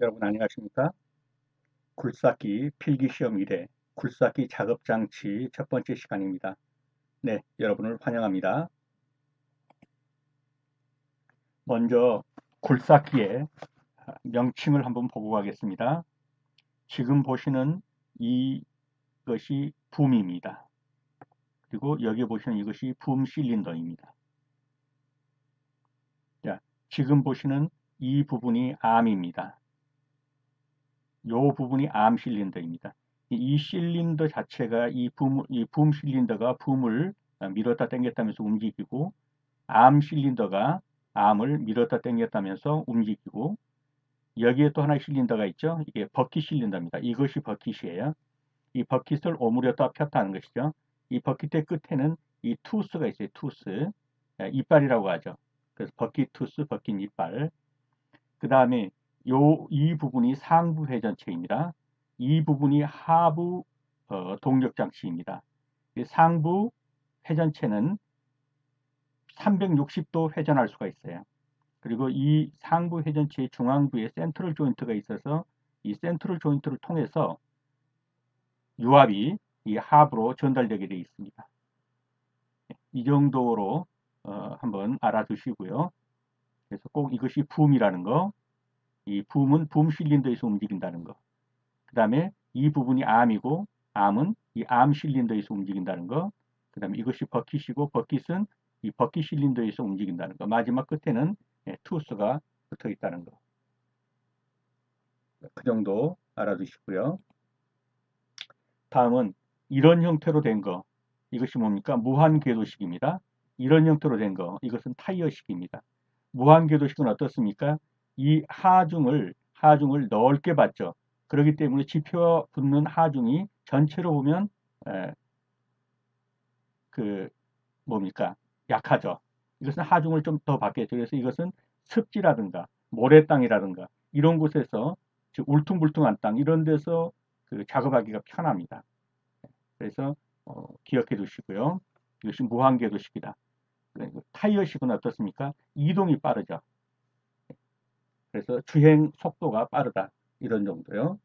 여러분 안녕하십니까? 굴삭기 필기시험 1회 굴삭기 작업장치 첫 번째 시간입니다. 네, 여러분을 환영합니다. 먼저 굴삭기의 명칭을 한번 보고 가겠습니다. 지금 보시는 이것이 붐입니다. 그리고 여기 보시는 이것이 붐 실린더입니다. 자, 지금 보시는 이 부분이 암입니다. 이 부분이 암 실린더입니다. 이 실린더 자체가 이 붐 실린더가 붐을 밀었다 당겼다면서 움직이고 암 실린더가 암을 밀었다 당겼다면서 움직이고 여기에 또 하나의 실린더가 있죠. 이게 버킷 실린더입니다. 이것이 버킷이에요. 이 버킷을 오므렸다 폈다 하는 것이죠. 이 버킷의 끝에는 이 투스가 있어요. 투스. 이빨이라고 하죠. 그래서 버킷 투스, 버킷 이빨. 그 다음에 이 부분이 상부 회전체입니다. 이 부분이 하부 동력 장치입니다. 상부 회전체는 360도 회전할 수가 있어요. 그리고 이 상부 회전체의 중앙부에 센트럴 조인트가 있어서 이 센트럴 조인트를 통해서 유압이 이 하부로 전달되게 되어 있습니다. 이 정도로 한번 알아두시고요. 그래서 꼭 이것이 붐이라는 거, 이 붐은 붐 실린더에서 움직인다는 거. 그 다음에 이 부분이 암이고 암은 이 암 실린더에서 움직인다는 거. 그 다음에 이것이 버킷이고 버킷은 이 버킷 실린더에서 움직인다는 거. 마지막 끝에는 투스가 붙어 있다는 거. 그 정도 알아두시고요. 다음은 이런 형태로 된 거. 이것이 뭡니까? 무한궤도식입니다. 이런 형태로 된 거. 이것은 타이어식입니다. 무한궤도식은 어떻습니까? 이 하중을 넓게 받죠. 그렇기 때문에 지표와 붙는 하중이 전체로 보면 그 뭡니까? 약하죠. 이것은 하중을 좀 더 받겠죠. 그래서 이것은 습지라든가 모래땅이라든가 이런 곳에서 울퉁불퉁한 땅 이런 데서 그 작업하기가 편합니다. 그래서 기억해 두시고요. 이것이 무한궤도식이다. 타이어식은 어떻습니까? 이동이 빠르죠. 그래서 주행 속도가 빠르다. 이런 정도요.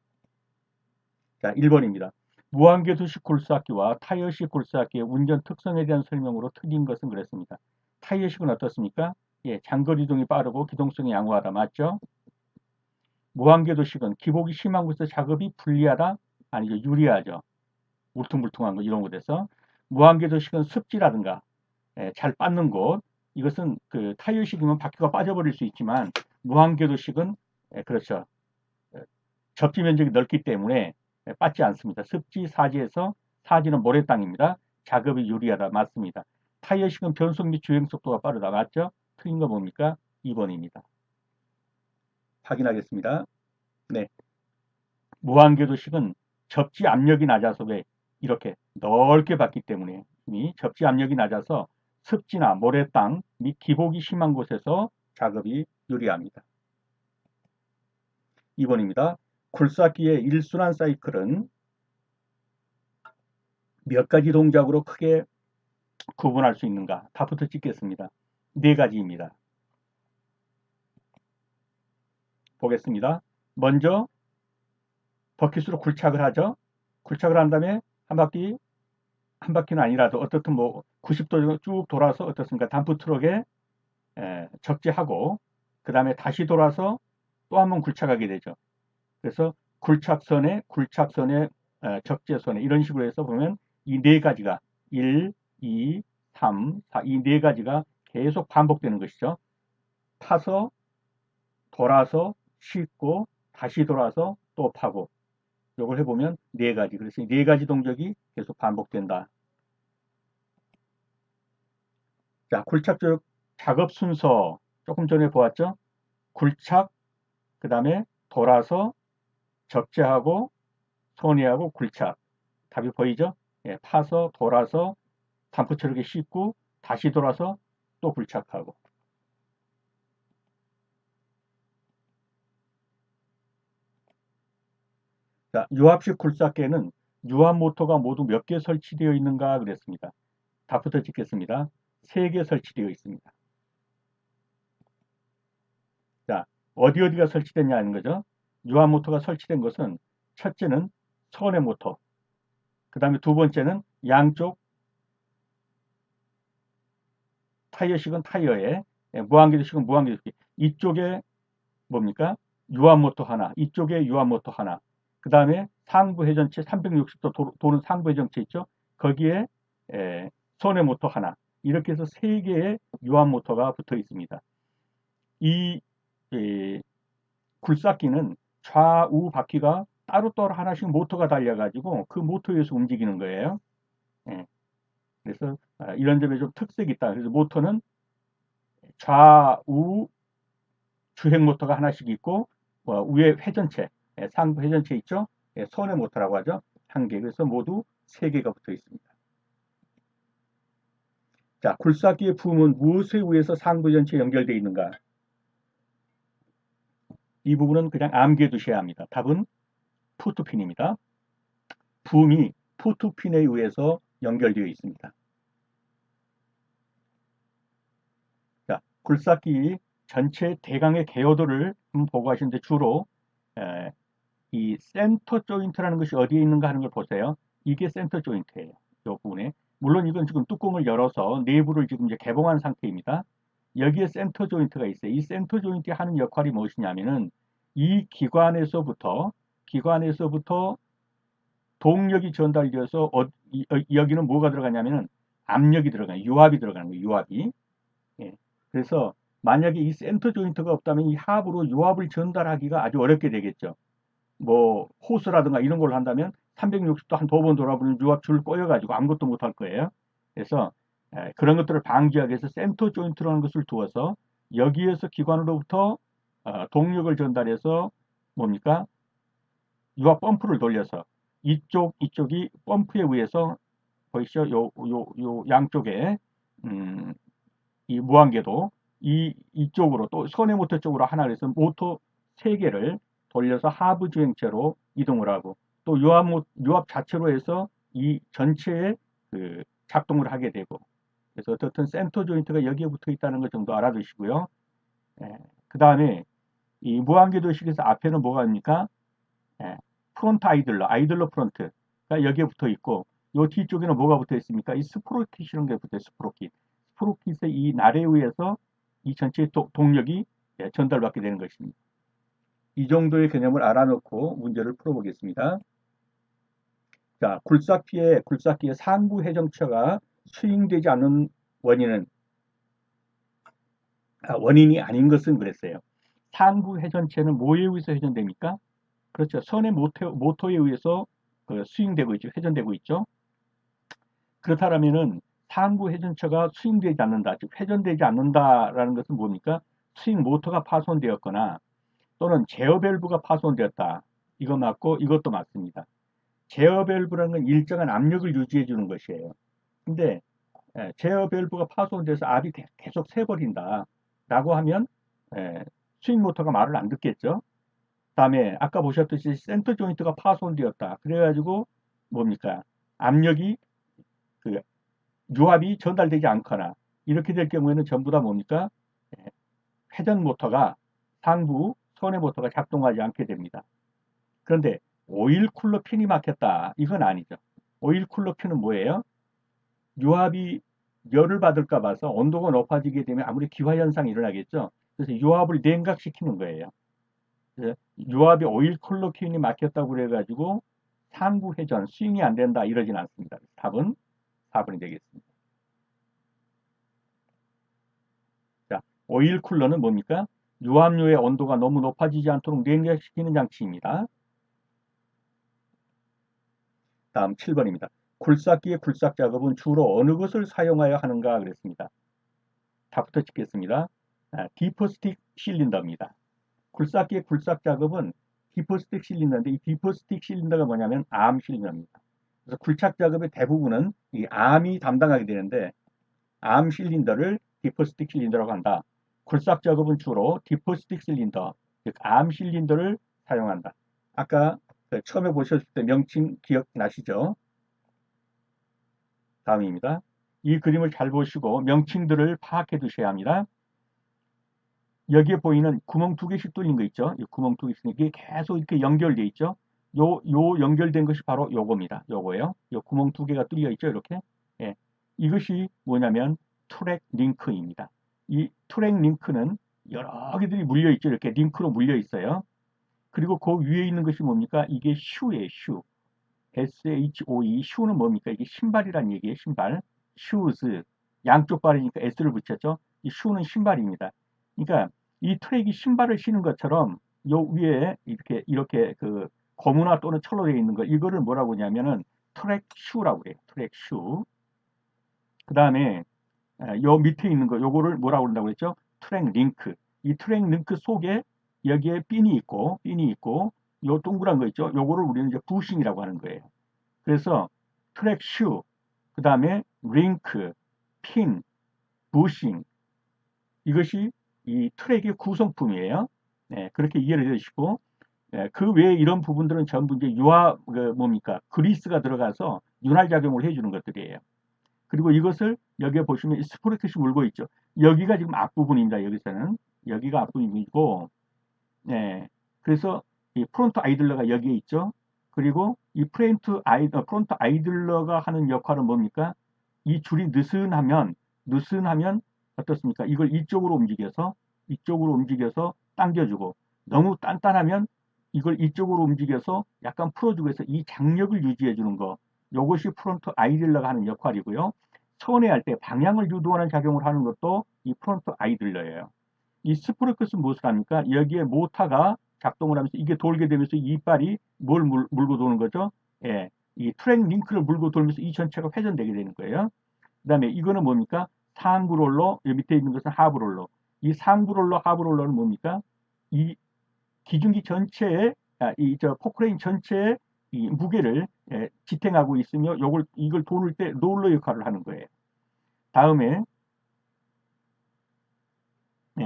자, 1번입니다. 무한궤도식 굴삭기와 타이어식 굴삭기의 운전 특성에 대한 설명으로 틀린 것은 그랬습니다. 타이어식은 어떻습니까? 예, 장거리 이동이 빠르고 기동성이 양호하다. 맞죠? 무한궤도식은 기복이 심한 곳에서 작업이 불리하다? 아니죠. 유리하죠. 울퉁불퉁한 거 이런 곳에서. 무한궤도식은 습지라든가 잘 빠는 곳 이것은 그 타이어식이면 바퀴가 빠져버릴 수 있지만 무한궤도식은 그렇죠. 접지 면적이 넓기 때문에 빠지 않습니다. 습지, 사지에서 사지는 모래 땅입니다. 작업이 유리하다. 맞습니다. 타이어식은 변속 및 주행 속도가 빠르다. 맞죠? 틀린 거 뭡니까? 2번입니다. 확인하겠습니다. 네. 무한궤도식은 접지 압력이 낮아서 왜 이렇게 넓게 받기 때문에 이미 접지 압력이 낮아서 습지나 모래 땅 및 기복이 심한 곳에서 작업이 유리합니다. 2번입니다. 굴삭기의 일순환 사이클은 몇 가지 동작으로 크게 구분할 수 있는가? 답부터 찍겠습니다. 네 가지입니다. 보겠습니다. 먼저 버킷으로 굴착을 하죠. 굴착을 한 다음에 한 바퀴는 아니라도 어떻든 뭐 90도 정도 쭉 돌아서 어떻습니까? 덤프 트럭에 적재하고 그 다음에 다시 돌아서 또 한 번 굴착하게 되죠. 그래서 굴착선에 적재선에 이런 식으로 해서 보면 이 네 가지가 1, 2, 3, 4 이 네 가지가 계속 반복되는 것이죠. 파서 돌아서 싣고 다시 돌아서 또 파고 이걸 해보면 네 가지. 그래서 네 가지 동작이 계속 반복된다. 자, 굴착 작업 순서 조금 전에 보았죠? 굴착, 그 다음에 돌아서 적재하고 손해하고 굴착. 답이 보이죠? 예, 파서 돌아서 단프처럼 씻고 다시 돌아서 또 굴착하고. 자, 유압식 굴삭기에는 유압 모터가 모두 몇 개 설치되어 있는가 그랬습니다. 답부터 찍겠습니다. 3개 설치되어 있습니다. 자, 어디가 설치됐냐는 거죠. 유압 모터가 설치된 것은 첫째는 선의 모터, 그 다음에 두 번째는 양쪽 타이어식은 타이어에, 무한기도식은 무한기도식. 이쪽에 뭡니까? 유압 모터 하나, 이쪽에 유압 모터 하나, 그 다음에 상부 회전체 360도 도는 상부 회전체 있죠? 거기에 손해 모터 하나, 이렇게 해서 세 개의 유압 모터가 붙어 있습니다. 이 굴삭기는 좌우 바퀴가 따로따로 하나씩 모터가 달려가지고 그 모터에서 움직이는 거예요. 예, 그래서 이런 점에 좀 특색이 있다. 그래서 모터는 좌우 주행 모터가 하나씩 있고 위에 회전체, 상부 회전체 있죠? 손해 모터라고 하죠. 한 개. 그래서 모두 세 개가 붙어 있습니다. 자, 굴삭기의 부음은 무엇에 의해서 상부 회전체에 연결되어 있는가? 이 부분은 그냥 암기해 두셔야 합니다. 답은 푸트핀입니다. 부음이 푸트핀에 의해서 연결되어 있습니다. 자, 굴삭기 전체 대강의 개요도를 보고 하시는데 주로 이 센터 조인트라는 것이 어디에 있는가 하는 걸 보세요. 이게 센터 조인트예요. 이 부분에. 물론 이건 지금 뚜껑을 열어서 내부를 지금 이제 개봉한 상태입니다. 여기에 센터 조인트가 있어요. 이 센터 조인트가 하는 역할이 무엇이냐면은 이 기관에서부터 동력이 전달되어서 여기는 뭐가 들어가냐면은 압력이 들어가요. 유압이 들어가는 거예요. 유압이. 예. 그래서 만약에 이 센터 조인트가 없다면 이 합으로 유압을 전달하기가 아주 어렵게 되겠죠. 뭐 호스라든가 이런 걸 한다면 360도 한 두 번 돌아보면 유압 줄 꼬여가지고 아무것도 못할 거예요. 그래서 그런 것들을 방지하기 위해서 센터 조인트라는 것을 두어서 여기에서 기관으로부터 동력을 전달해서 뭡니까? 유압 펌프를 돌려서 이쪽이 펌프에 의해서 보이시죠? 요 양쪽에 이 무한궤도 이쪽으로 또 손해 모터 쪽으로 하나 그래서 모터 세 개를 돌려서 하부 주행체로 이동을 하고 또 유압 자체로 해서 이 전체에 그 작동을 하게 되고 그래서 어떻든 센터 조인트가 여기에 붙어 있다는 것 정도 알아두시고요. 그 다음에 이 무한궤도식에서 앞에는 뭐가 있습니까? 예, 프론트 아이들러 프론트가 여기에 붙어 있고 요 뒤쪽에는 뭐가 붙어 있습니까? 이 스프로킷이라는 게 붙어 있어요. 스프로킷의 이 날에 의해서 이 전체의 동력이 전달받게 되는 것입니다. 이 정도의 개념을 알아놓고 문제를 풀어보겠습니다. 자, 굴삭기의 상부 회전체가 스윙되지 않는 원인이 아닌 것은 그랬어요. 상부 회전체는 뭐에 의해서 회전됩니까? 그렇죠. 선의 모터에 의해서 스윙되고 있죠. 회전되고 있죠. 그렇다면은 상부 회전처가 스윙되지 않는다, 즉 회전되지 않는다라는 것은 뭡니까? 스윙 모터가 파손되었거나 또는 제어 밸브가 파손되었다. 이거 맞고 이것도 맞습니다. 제어 밸브라는 건 일정한 압력을 유지해 주는 것이에요. 근데 제어 밸브가 파손돼서 압이 계속 새버린다 라고 하면 스윙 모터가 말을 안 듣겠죠. 다음에 아까 보셨듯이 센터 조인트가 파손되었다. 그래가지고 뭡니까? 압력이 그 유압이 전달되지 않거나 이렇게 될 경우에는 전부 다 뭡니까? 회전 모터가 상부 손해 모터가 작동하지 않게 됩니다. 그런데 오일 쿨러 핀이 막혔다. 이건 아니죠. 오일 쿨러 핀은 뭐예요? 유압이 열을 받을까 봐서 온도가 높아지게 되면 아무리 기화 현상이 일어나겠죠. 그래서 유압을 냉각시키는 거예요. 그래서 유압이 오일 쿨러 핀이 막혔다고 그래가지고 상부 회전 스윙이 안 된다 이러진 않습니다. 답은 4번이 되겠습니다. 자, 오일 쿨러는 뭡니까? 유압류의 온도가 너무 높아지지 않도록 냉각시키는 장치입니다. 다음 7번입니다. 굴삭기의 굴삭 작업은 주로 어느 것을 사용하여 하는가 그랬습니다. 답부터 찍겠습니다. 디퍼스틱 실린더입니다. 굴삭기의 굴삭 작업은 디퍼스틱 실린더인데 이 디퍼스틱 실린더가 뭐냐면 암 실린더입니다. 그래서 굴착 작업의 대부분은 이 암이 담당하게 되는데 암 실린더를 디퍼스틱 실린더라고 한다. 굴삭 작업은 주로 디퍼스틱 실린더, 즉 암 실린더를 사용한다. 아까 처음에 보셨을 때 명칭 기억나시죠? 다음입니다. 이 그림을 잘 보시고 명칭들을 파악해 두셔야 합니다. 여기에 보이는 구멍 두 개씩 뚫린 거 있죠? 이 구멍 두 개씩 이게 계속 이렇게 연결돼 있죠? 요 연결된 것이 바로 요겁니다. 요거예요. 요 구멍 두 개가 뚫려 있죠? 이렇게. 예. 이것이 뭐냐면 트랙 링크입니다. 이 트랙 링크는 여러 개들이 물려 있죠? 이렇게 링크로 물려 있어요. 그리고 그 위에 있는 것이 뭡니까? 이게 슈예요, 슈. SHOE, 슈는 뭡니까? 이게 신발이란 얘기예요, 신발. 슈즈. 양쪽 발이니까 S를 붙였죠? 이 슈는 신발입니다. 그러니까 이 트랙이 신발을 신은 것처럼 요 위에 이렇게 그 고무나 또는 철로 되어 있는 거, 이거를 뭐라고 하냐면은 트랙 슈라고 그래요. 트랙 슈. 그 다음에 요 밑에 있는 거, 요거를 뭐라고 그런다고 그랬죠? 트랙 링크. 이 트랙 링크 속에 여기에 핀이 있고, 요 동그란 거 있죠? 요거를 우리는 이제 부싱이라고 하는 거예요. 그래서 트랙 슈, 그 다음에 링크, 핀, 부싱, 이것이 이 트랙의 구성품이에요. 네, 그렇게 이해를 해주시고, 그 외에 이런 부분들은 전부 이제 뭡니까? 그리스가 들어가서 윤활작용을 해주는 것들이에요. 그리고 이것을 여기에 보시면 스프레켓이 물고 있죠. 여기가 지금 앞부분입니다. 여기서는. 여기가 앞부분이고, 네. 그래서 이 프론트 아이들러가 여기에 있죠. 그리고 이 프론트 아이들러가 하는 역할은 뭡니까? 이 줄이 느슨하면 어떻습니까? 이걸 이쪽으로 움직여서 당겨주고, 너무 단단하면 이걸 이쪽으로 움직여서 약간 풀어주고 해서 이 장력을 유지해 주는 거. 이것이 프론트 아이들러가 하는 역할이고요. 선회할 때 방향을 유도하는 작용을 하는 것도 이 프론트 아이들러예요. 이 스프레크스는 무엇을 합니까? 여기에 모터가 작동을 하면서 이게 돌게 되면서 이 이빨이 뭘 물고 도는 거죠? 예, 이 트랙 링크를 물고 돌면서 이 전체가 회전되게 되는 거예요. 그 다음에 이거는 뭡니까? 상브롤러, 여기 밑에 있는 것은 하브롤러. 이 상브롤러, 하브롤러는 뭡니까? 이 기중기 전체에, 이저 포크레인 전체에 이 무게를 지탱하고 있으며 이걸 도는 때 롤러 역할을 하는 거예요. 다음에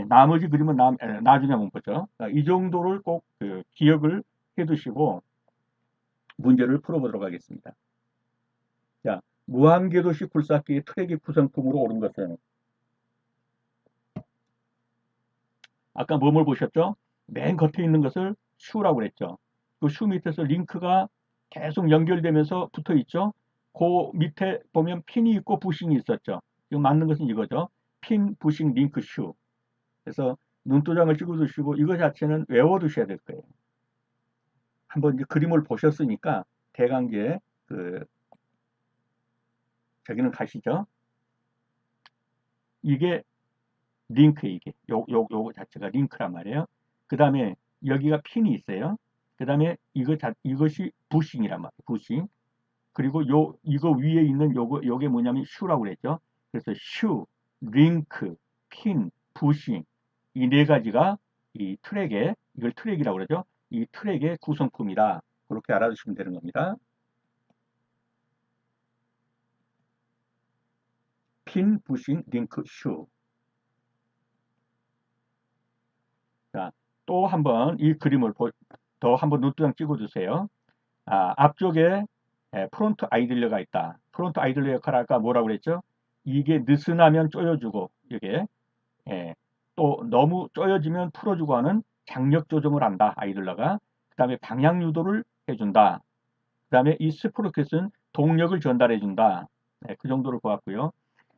나머지 그림은 나중에 한번 보죠. 이 정도를 꼭그 기억을 해두시고 문제를 풀어보도록 하겠습니다. 자, 무한궤도식 굴삭기의 트랙의 구성품으로 오른 것은 아까 뭐뭘 보셨죠? 맨 겉에 있는 것을 슈라고 그랬죠. 그 슈 밑에서 링크가 계속 연결되면서 붙어 있죠. 그 밑에 보면 핀이 있고 부싱이 있었죠. 지금 맞는 것은 이거죠. 핀, 부싱, 링크, 슈. 그래서 눈도장을 찍어 두시고 이거 자체는 외워 두셔야 될 거예요. 한번 이제 그림을 보셨으니까 대강제 그 저기는 가시죠. 이게 링크 이게 요거 자체가 링크란 말이에요. 그 다음에 여기가 핀이 있어요. 그 다음에 이것이 부싱이란 말이에요. 부싱. 그리고 이거 위에 있는 요게 뭐냐면 슈라고 그랬죠. 그래서 슈, 링크, 핀, 부싱 이 네 가지가 이 트랙의 이걸 트랙이라고 그러죠. 이 트랙의 구성품이다. 그렇게 알아두시면 되는 겁니다. 핀, 부싱, 링크, 슈. 자, 또 한번 이 그림을 더 한번 눈도장 찍어주세요. 앞쪽에 프론트 아이들러가 있다. 프론트 아이들러 역할 아까 뭐라고 그랬죠? 이게 느슨하면 조여주고 이게 또 너무 조여지면 풀어주고 하는 장력 조정을 한다. 아이들러가. 그 다음에 방향 유도를 해준다. 그 다음에 이 스프로켓은 동력을 전달해준다. 그 정도를 보았고요.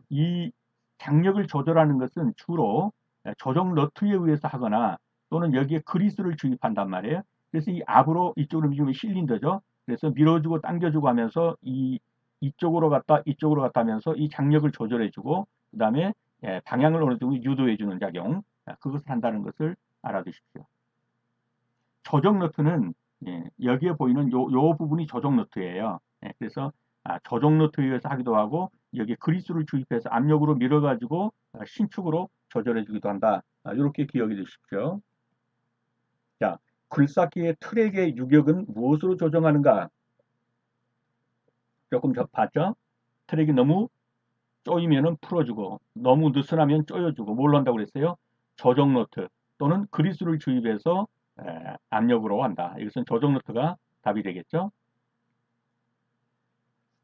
이 장력을 조절하는 것은 주로 조정 너트에 의해서 하거나 또는 여기에 그리스를 주입한단 말이에요. 그래서 이 앞으로 이쪽으로 밀면 실린더죠. 그래서 밀어주고 당겨주고 하면서 이쪽으로 갔다 하면서 이 장력을 조절해주고 그 다음에 방향을 어느 정도 유도해주는 작용 그것을 한다는 것을 알아두십시오. 조정 너트는 여기에 보이는 요 부분이 조정 너트예요. 그래서 조정 너트에 의해서 하기도 하고 여기에 그리스를 주입해서 압력으로 밀어가지고 신축으로 조절해주기도 한다. 이렇게 기억해 주십시오. 자, 굴삭기의 트랙의 유격은 무엇으로 조정하는가? 조금 봤죠? 트랙이 너무 쪼이면은 풀어주고 너무 느슨하면 쪼여주고 뭘로 한다고 그랬어요? 조정 너트 또는 그리스를 주입해서 압력으로 한다. 이것은 조정 너트가 답이 되겠죠?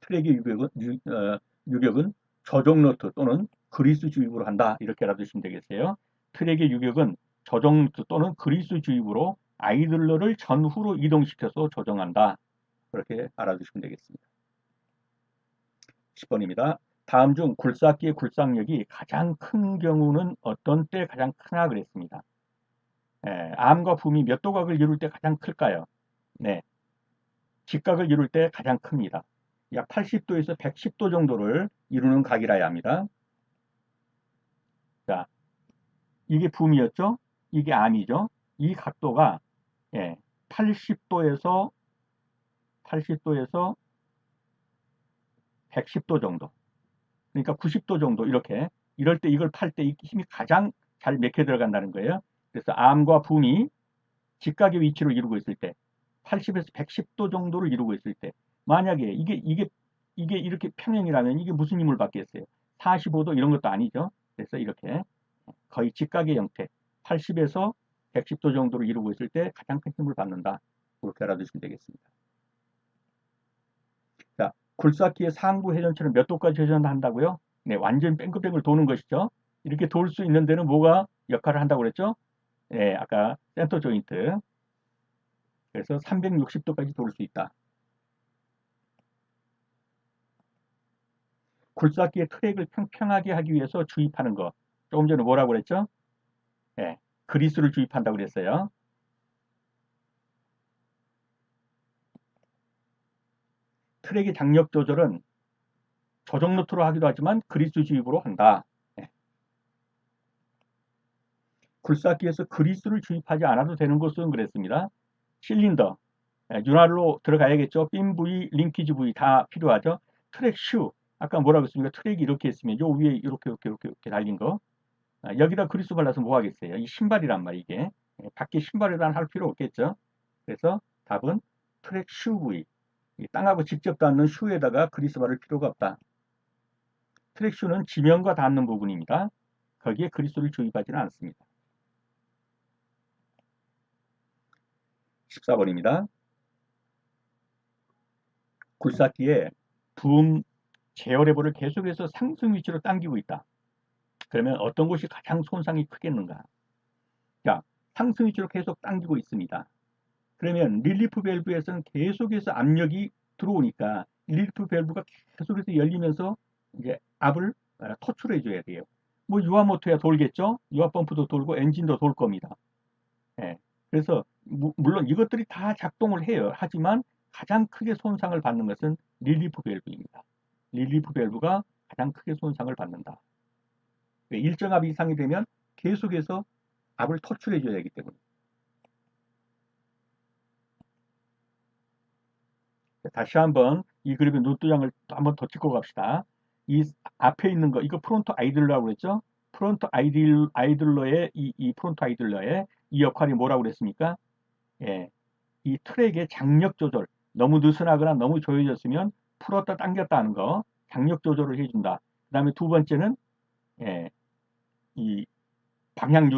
트랙의 유격은 조정 너트 또는 그리스 주입으로 한다. 이렇게 알아두시면 되겠어요. 트랙의 유격은 조정 또는 그리스 주입으로 아이들러를 전후로 이동시켜서 조정한다. 그렇게 알아두시면 되겠습니다. 10번입니다. 다음 중 굴삭기의 굴삭력이 가장 큰 경우는 어떤 때 가장 크나 그랬습니다. 암과 붐이 몇 도각을 이룰 때 가장 클까요? 네, 직각을 이룰 때 가장 큽니다. 약 80도에서 110도 정도를 이루는 각이라야 합니다. 자, 이게 붐이었죠? 이게 암이죠? 이 각도가 80도에서 80도에서 110도 정도. 그러니까 90도 정도 이렇게 이럴 때 이걸 팔 때 힘이 가장 잘 맥혀 들어간다는 거예요. 그래서 암과 붐이 직각의 위치를 이루고 있을 때 80에서 110도 정도를 이루고 있을 때 만약에 이게 이렇게 평행이라면 이게 무슨 힘을 받겠어요? 45도 이런 것도 아니죠. 그래서 이렇게 거의 직각의 형태 80에서 110도 정도를 이루고 있을 때 가장 큰 힘을 받는다. 그렇게 알아두시면 되겠습니다. 자, 굴삭기의 상부 회전처럼 몇 도까지 회전한다고요? 네, 완전 뺑글뺑글 도는 것이죠. 이렇게 돌 수 있는 데는 뭐가 역할을 한다고 그랬죠? 네, 아까 센터 조인트. 그래서 360도까지 돌 수 있다. 굴삭기의 트랙을 평평하게 하기 위해서 주입하는 거. 조금 전에 뭐라고 그랬죠? 네, 그리스를 주입한다고 그랬어요. 트랙의 장력 조절은 조정 노트로 하기도 하지만 그리스 주입으로 한다. 네. 굴삭기에서 그리스를 주입하지 않아도 되는 것은 그랬습니다. 실린더, 윤활로 들어가야겠죠. 핀 부위, 링키지 부위 다 필요하죠. 트랙 슈, 아까 뭐라고 했습니까? 트랙이 이렇게 했으면 요 위에 이렇게 달린 거. 여기다 그리스 발라서 뭐 하겠어요? 이 신발이란 말이에요, 이게. 밖에 신발에다 할 필요 없겠죠. 그래서 답은 트랙 슈 부위. 땅하고 직접 닿는 슈에다가 그리스 바를 필요가 없다. 트랙 슈는 지면과 닿는 부분입니다. 거기에 그리스를 주입하지는 않습니다. 14번입니다. 굴삭기에 붐 제어 레버를 계속해서 상승 위치로 당기고 있다. 그러면 어떤 곳이 가장 손상이 크겠는가? 자, 상승 위치로 계속 당기고 있습니다. 그러면 릴리프 밸브에서는 계속해서 압력이 들어오니까 릴리프 밸브가 계속해서 열리면서 이제 압을 토출해 줘야 돼요. 뭐 유압 모터야 돌겠죠? 유압 펌프도 돌고 엔진도 돌 겁니다. 예. 그래서 물론 이것들이 다 작동을 해요. 하지만 가장 크게 손상을 받는 것은 릴리프 밸브입니다. 릴리프 밸브가 가장 크게 손상을 받는다. 일정 압 이상이 되면 계속해서 압을 토출해 줘야 하기 때문에. 다시 한번 이 그림의 눈도장을 한번 더 찍고 갑시다. 이 앞에 있는 거 이거 프론트 아이들러라고 그랬죠? 프론트 아이들러의 이 프론트 아이들러의 이 역할이 뭐라고 그랬습니까? 예, 이 트랙의 장력 조절 너무 느슨하거나 너무 조여졌으면 풀었다 당겼다 하는 거 장력 조절을 해준다. 그 다음에 두 번째는 이 방향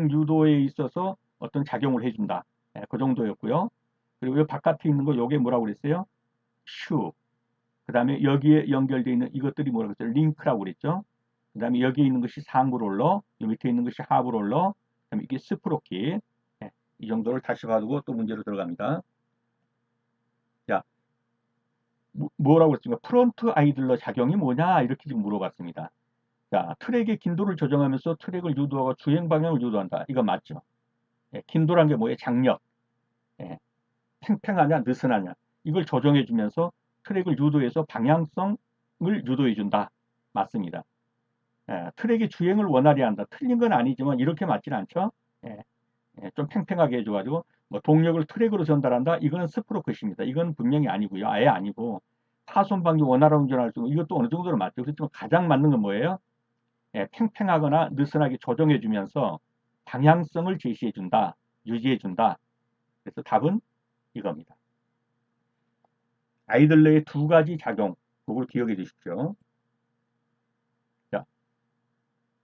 유도에 있어서 어떤 작용을 해준다. 그 정도였고요. 그리고 이 바깥에 있는 거 요게 뭐라고 그랬어요? 슈. 그 다음에 여기에 연결되어 있는 이것들이 뭐라고 그랬죠? 링크라고 그랬죠? 그 다음에 여기에 있는 것이 상부 롤러, 이 밑에 있는 것이 하부 롤러, 그 다음에 이게 스프로킷. 이 정도를 다시 봐두고 또 문제로 들어갑니다. 자, 뭐라고 했습니까? 프론트 아이들러 작용이 뭐냐? 이렇게 지금 물어봤습니다. 자, 트랙의 긴도를 조정하면서 트랙을 유도하고 주행 방향을 유도한다. 이거 맞죠? 긴도란 게 뭐예요? 장력. 예, 팽팽하냐, 느슨하냐. 이걸 조정해주면서 트랙을 유도해서 방향성을 유도해준다. 맞습니다. 트랙의 주행을 원활히 한다. 틀린 건 아니지만 이렇게 맞지는 않죠? 예, 좀 팽팽하게 해줘가지고 뭐 동력을 트랙으로 전달한다. 이거는 스프로크십니다. 이건 분명히 아니고요. 아예 아니고 파손 방지 원활한 운전할 수 이것도 어느 정도로 맞죠. 그렇지만 가장 맞는 건 뭐예요? 팽팽하거나 느슨하게 조정해주면서 방향성을 제시해준다. 유지해준다. 그래서 답은 이겁니다. 아이들러의 두 가지 작용, 그걸 기억해 주십시오. 자,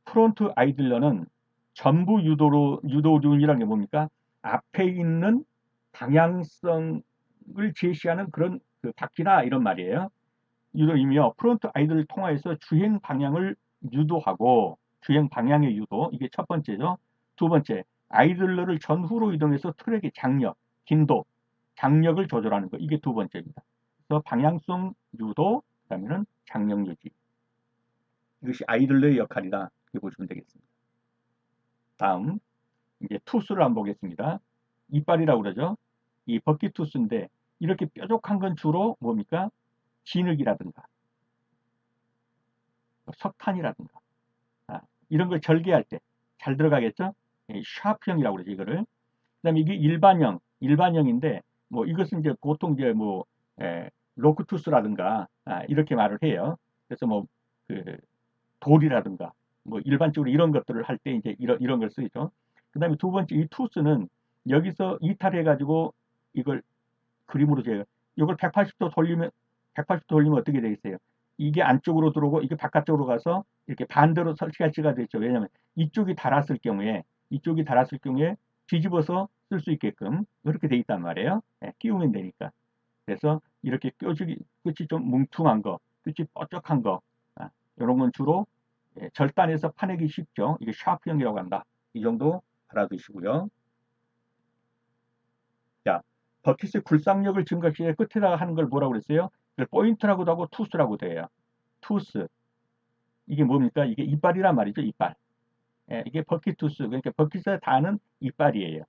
프론트 아이들러는 전부 유도륜이라는 게 뭡니까? 앞에 있는 방향성을 제시하는 그런 그 바퀴나 이런 말이에요. 유도이며 프론트 아이들을 통하여서 주행 방향을 유도하고 주행 방향의 유도 이게 첫 번째죠. 두 번째, 아이들러를 전후로 이동해서 트랙의 장력, 긴도, 장력을 조절하는 거. 이게 두 번째입니다. 그래서 방향성 유도, 그다음에는 장력 유지. 이것이 아이들러의 역할이다. 이렇게 보시면 되겠습니다. 다음, 이제 투수를 한번 보겠습니다. 이빨이라고 그러죠. 이 버킷 투수인데 이렇게 뾰족한 건 주로 뭡니까? 진흙이라든가 석탄이라든가 이런 걸 절개할 때 잘 들어가겠죠? 샤프형이라고 그러죠, 이거를. 그다음에 이게 일반형인데 뭐 이것은 이제 보통 이제 뭐 로크투스라든가 이렇게 말을 해요. 그래서 뭐 그 돌이라든가 뭐 일반적으로 이런 것들을 할 때 이제 이런 걸 쓰죠. 그다음에 두 번째 이 투스는 여기서 이탈해 가지고 이걸 그림으로 재요. 이걸 180도 돌리면 180도 돌리면 어떻게 되겠어요? 이게 안쪽으로 들어오고 이게 바깥쪽으로 가서 이렇게 반대로 설치가 되죠. 왜냐하면 이쪽이 달았을 경우에 뒤집어서 쓸 수 있게끔 이렇게 돼 있단 말이에요. 끼우면 되니까. 그래서 이렇게 껴주기 끝이 좀 뭉퉁한 거, 끝이 뾰족한 거 이런 건 주로 절단해서 파내기 쉽죠. 이게 샤프형이라고 한다. 이 정도 알아두시고요. 자, 버킷의 굴상력을 증가시켜 끝에다가 하는 걸 뭐라고 그랬어요? 그걸 포인트라고도 하고 투스라고 돼요. 투스. 이게 뭡니까? 이게 이빨이란 말이죠. 이빨. 이게 버킷 투스. 그러니까 버킷에 닿는 이빨이에요.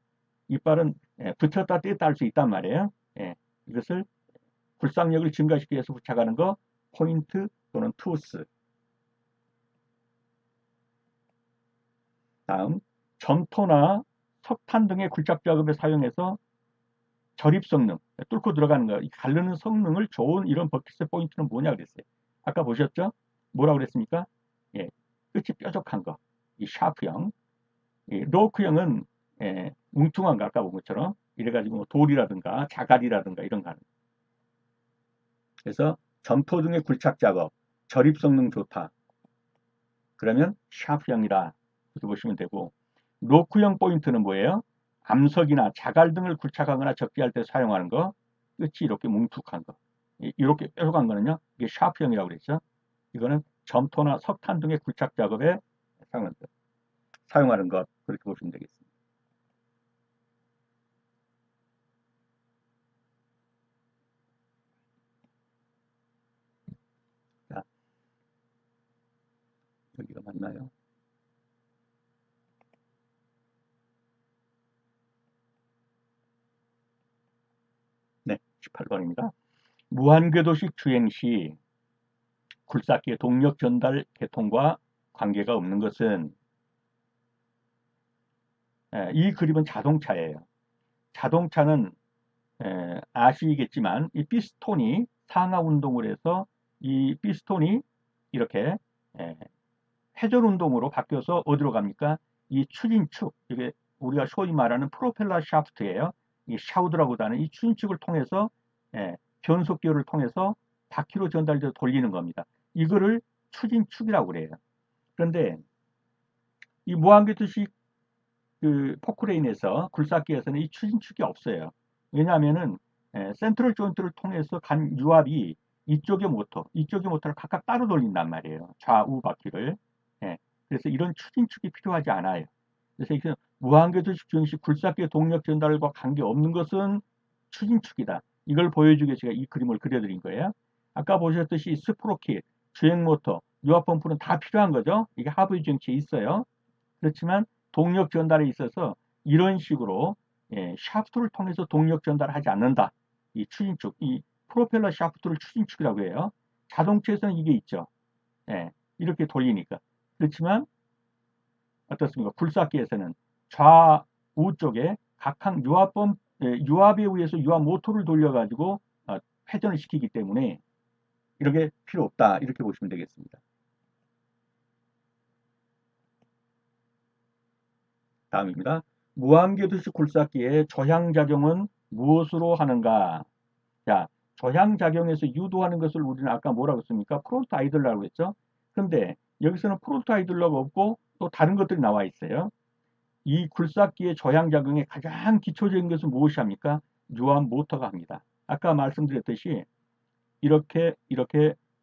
이빨은 붙였다 뗐다 할 수 있단 말이에요. 이것을 굴상력을 증가시키기 위해서 부착하는 거 포인트 또는 투스. 다음, 점토나 석탄 등의 굴착 작업에 사용해서 절입 성능, 뚫고 들어가는 거, 가르는 성능을 좋은 이런 버킷의 포인트는 뭐냐 그랬어요. 아까 보셨죠? 뭐라고 그랬습니까? 끝이 뾰족한 거, 이 샤프형. 로크형은 뭉퉁한 거 아까 본 것처럼 이래가지고 뭐 돌이라든가 자갈이라든가 이런 거 하는. 그래서 점토 등의 굴착 작업, 절입 성능 좋다. 그러면 샤프형이다. 그렇게 보시면 되고 로크형 포인트는 뭐예요? 암석이나 자갈 등을 굴착하거나 적재할 때 사용하는 거. 끝이 이렇게 뭉툭한 거. 이렇게 뾰족한 거는요. 이게 샤프형이라고 그랬죠. 이거는 점토나 석탄 등의 굴착 작업에 사용하는 것. 그렇게 보시면 되겠습니다. 자, 여기가 맞나요? 네, 18번입니다. 무한궤도식 주행 시 굴삭기의 동력 전달 계통과 관계가 없는 것은 이 그림은 자동차예요. 자동차는 아시겠지만 이 피스톤이 상하 운동을 해서 이 피스톤이 이렇게 회전 운동으로 바뀌어서 어디로 갑니까? 이 추진축, 이게 우리가 소위 말하는 프로펠러 샤프트예요. 이 샤우드라고도 하는 이 추진축을 통해서 변속기를 통해서 바퀴로 전달돼서 돌리는 겁니다. 이거를 추진축이라고 그래요. 그런데 이 무한궤도식 그 포크레인에서 굴삭기에서는 이 추진축이 없어요. 왜냐하면은 센트럴 조인트를 통해서 간 유압이 이쪽의 모터를 각각 따로 돌린단 말이에요. 좌우 바퀴를. 그래서 이런 추진축이 필요하지 않아요. 그래서 이게 무한궤도식 주행식 굴삭기의 동력 전달과 관계없는 것은 추진축이다. 이걸 보여주기 위해서 제가 이 그림을 그려드린 거예요. 아까 보셨듯이 스프로킷, 주행 모터, 유압 펌프는 다 필요한 거죠. 이게 하부 주행체에 있어요. 그렇지만 동력 전달에 있어서 이런 식으로 샤프트를 통해서 동력 전달을 하지 않는다. 이 추진축, 이 프로펠러 샤프트를 추진축이라고 해요. 자동차에서는 이게 있죠. 이렇게 돌리니까. 그렇지만 어떻습니까? 굴삭기에서는 좌우 쪽에 각항 유압에 의해서 유압 모터를 돌려가지고 회전을 시키기 때문에 이렇게 필요 없다. 이렇게 보시면 되겠습니다. 다음입니다. 무한궤도식 굴삭기의 저향작용은 무엇으로 하는가? 자, 저향작용에서 유도하는 것을 우리는 아까 뭐라고 했습니까? 프론트 아이들러라고 했죠? 그런데 여기서는 프론트 아이들러가 없고 또 다른 것들이 나와 있어요. 이 굴삭기의 저향작용의 가장 기초적인 것은 무엇이 합니까? 유압 모터가 합니다. 아까 말씀드렸듯이 이렇게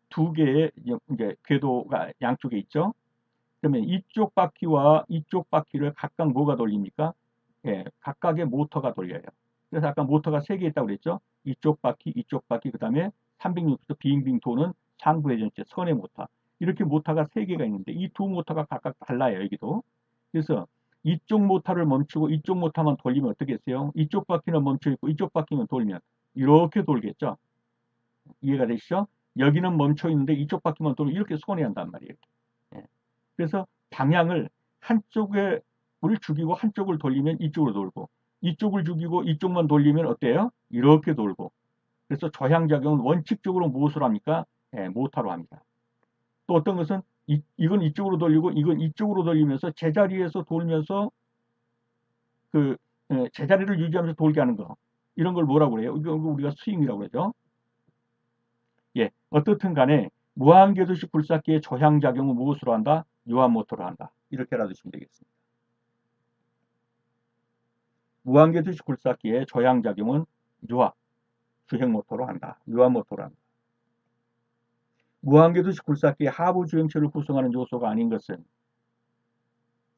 두 개의 이제 궤도가 양쪽에 있죠? 그러면 이쪽 바퀴와 이쪽 바퀴를 각각 뭐가 돌립니까? 예, 각각의 모터가 돌려요. 그래서 아까 모터가 3개 있다고 그랬죠? 이쪽 바퀴, 그 다음에 360도 빙빙 도는 상부 회전체 선의 모터. 이렇게 모터가 3개가 있는데 이 두 모터가 각각 달라요, 여기도. 그래서 이쪽 모터를 멈추고 이쪽 모터만 돌리면 어떻게 했어요? 이쪽 바퀴는 멈춰 있고 이쪽 바퀴는 돌면 이렇게 돌겠죠? 이해가 되시죠? 여기는 멈춰 있는데 이쪽 바퀴만 돌면 이렇게 손해한단 말이에요. 예. 그래서 방향을 한쪽을 죽이고 한쪽을 돌리면 이쪽으로 돌고 이쪽을 죽이고 이쪽만 돌리면 어때요? 이렇게 돌고 그래서 저향작용은 원칙적으로 무엇으로 합니까? 예, 모터로 합니다. 또 어떤 것은 이건 이쪽으로 돌리고 이건 이쪽으로 돌리면서 제자리에서 돌면서 그 제자리를 유지하면서 돌게 하는 거 이런 걸 뭐라고 그래요? 이거 우리가 스윙이라고 그러죠. 예, 어떻든 간에 무한궤도식 굴삭기의 저향작용은 무엇으로 한다? 유한모터로 한다. 이렇게 알아두시면 되겠습니다. 무한궤도식 굴삭기의 저향작용은 유압, 주행모터로 한다. 유한모터로 한다. 무한궤도식 굴삭기의 하부 주행체를 구성하는 요소가 아닌 것은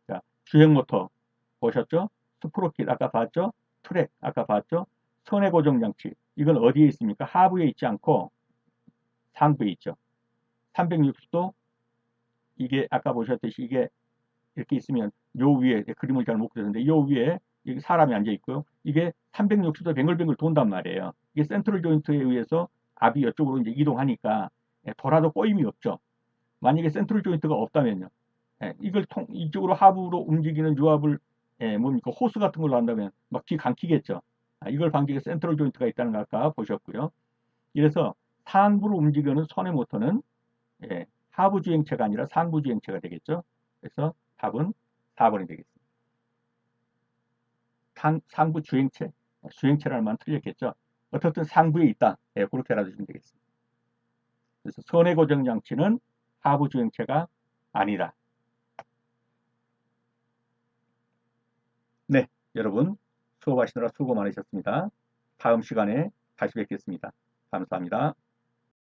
자, 주행모터 보셨죠? 스프로킷 아까 봤죠? 트랙 아까 봤죠? 선의 고정장치 이건 어디에 있습니까? 하부에 있지 않고 상부에 있죠. 360도 이게 아까 보셨듯이 이게 이렇게 있으면 요 위에 그림을 잘 못 그렸는데 요 위에 사람이 앉아 있고요. 이게 360도 뱅글뱅글 돈단 말이에요. 이게 센트럴 조인트에 의해서 압이 이쪽으로 이제 이동하니까 돌아도 꼬임이 없죠. 만약에 센트럴 조인트가 없다면요. 이걸 이쪽으로 하부로 움직이는 유압을 뭡니까 호스 같은 걸로 한다면 막 뒤 감기겠죠. 이걸 방지하기 센트럴 조인트가 있다는 걸 아까 보셨고요. 이래서 상부로 움직이는 선의 모터는 하부 주행체가 아니라 상부 주행체가 되겠죠. 그래서 답은 4번이 되겠습니다. 상부 주행체, 주행체라는 말은 틀렸겠죠. 어떻든 상부에 있다. 그렇게 알아두시면 되겠습니다. 그래서 선의 고정 장치는 하부 주행체가 아니다. 네, 여러분 수업하시느라 수고 많으셨습니다. 다음 시간에 다시 뵙겠습니다. 감사합니다.